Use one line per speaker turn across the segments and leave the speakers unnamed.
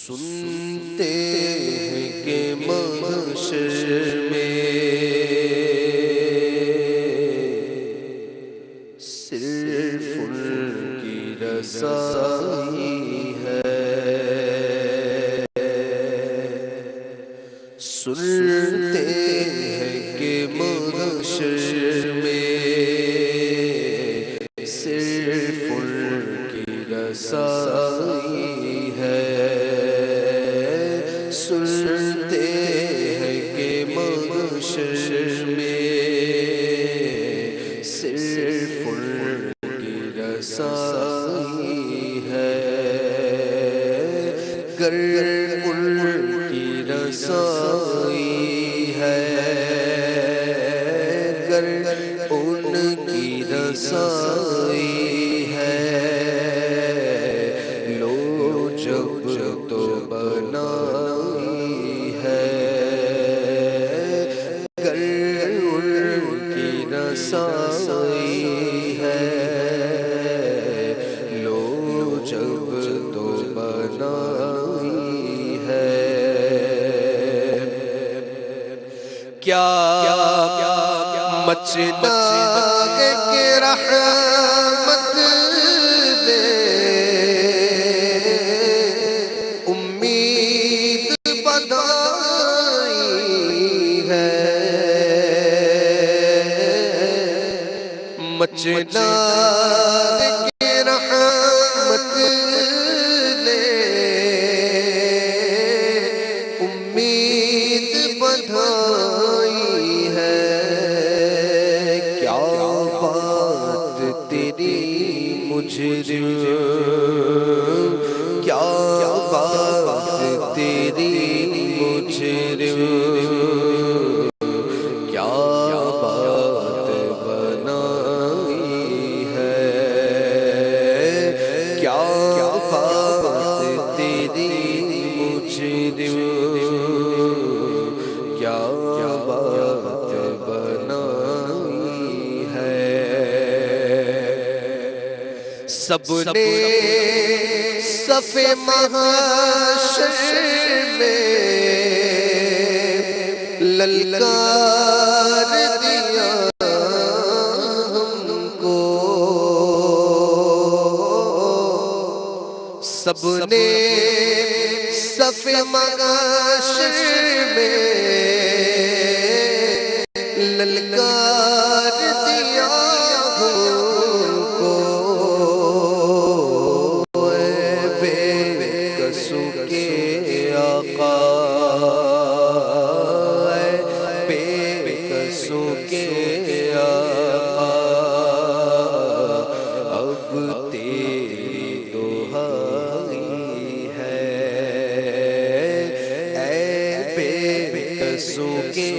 سنتے ہیں کہ محشر میں صرف ان کی رسائی ہے، سنتے ہیں کہ محشر میں صرف ان کی رسائی ہے، سنتے ہیں کہ محشر میں صرف ان کی رسائی ہے، گر ان کی رسائی ہے، گر ان کی رسائی ہے، لو جب تو بنائی ہے، گر ان کی رسائی ہے، لو جب تو بنائی ہے، کیا مچنا کہ رحمت دے امید بدائی ہے، مچنا کہ رحمت دے امید بدائی ہے، کیا بات تیری مجرم، کیا بات تیری مجرم، کیا بات بنائی ہے، کیا بات تیری مجرم، کیا بات بنائی ہے، سب نے صف محشر میں للکار دیا ہم کو، سب نے صف محشر میں للکار دیا ہم کو، اے بے کسوں کے آقا، اے بے کسوں کے آقا، اب تیری دہائی ہے، اے بے کسوں کے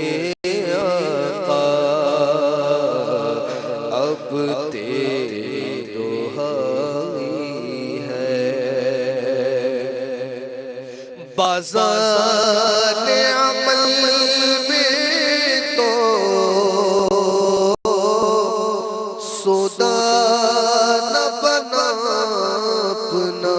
آقا، اب تیری دہائی ہے، بازار عمل میں تو سودا نہ بنا اپنا،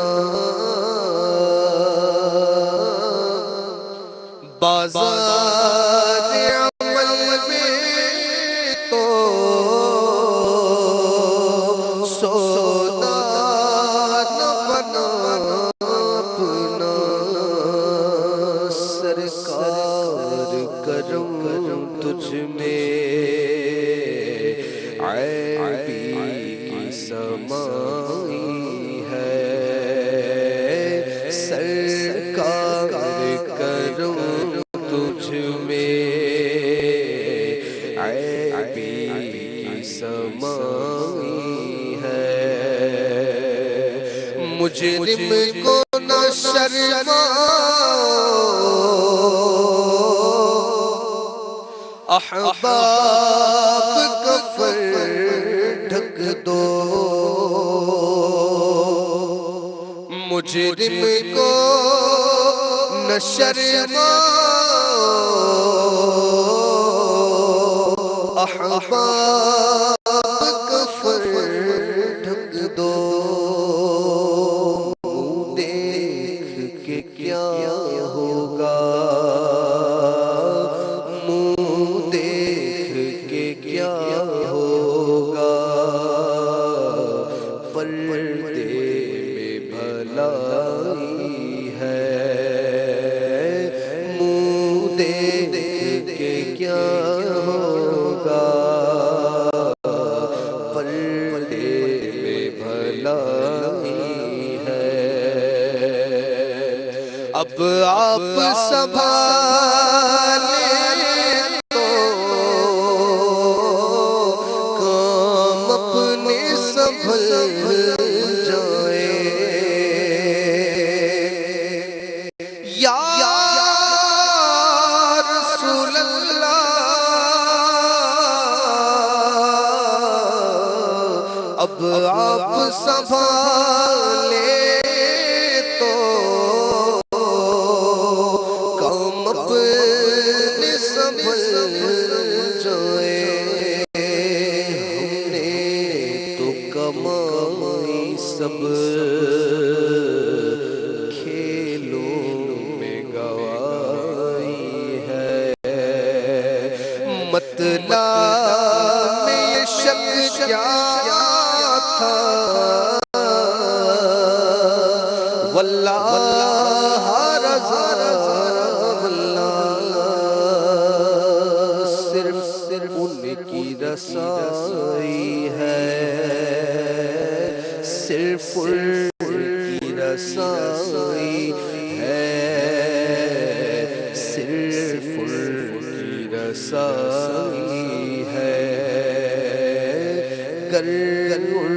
بازار عمل میں تو سودا نہ بنا اپنا، سرکار کرم تجھ میں عیبی کی سمائی ہے، سرکار کرم تجھ میں عیبی کی سمائی ہے، مجرم کو نہ شرماؤ، احباب کفر ڈھک دو، مجرم کو نہ شرماؤ، احباب کفر ڈھک دو، دیکھ کے کیا ہوگا، منہ دیکھ کے کیا ہوگا، پردے میں بھلائی ہے، منہ دیکھ کے کیا ہوگا، پردے میں بھلائی ہے۔ اب آپ سنبھالیں تو کام اپنے سنبھل جائیں، یا رسول اللہ اب آپ سنبھالیں تو کام اپنے سنبھل جائیں، ہم نے تو کمائی سب کھیلوں میں گوائی ہے، مطلب میں یہ شک کیا تھا، واللہ رضا واللہ صرف ان کی رسائی ہے، صرف ان کی رسائی ہے، صرف ان کی رسائی ہے، گر ان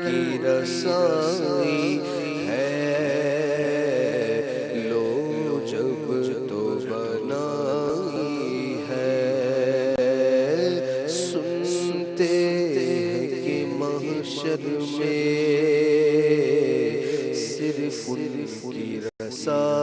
کی رسائی ہے، لو جب تو بنائی ہے، سنتے ہیں کہ محشر میں صرف ان کی رسائی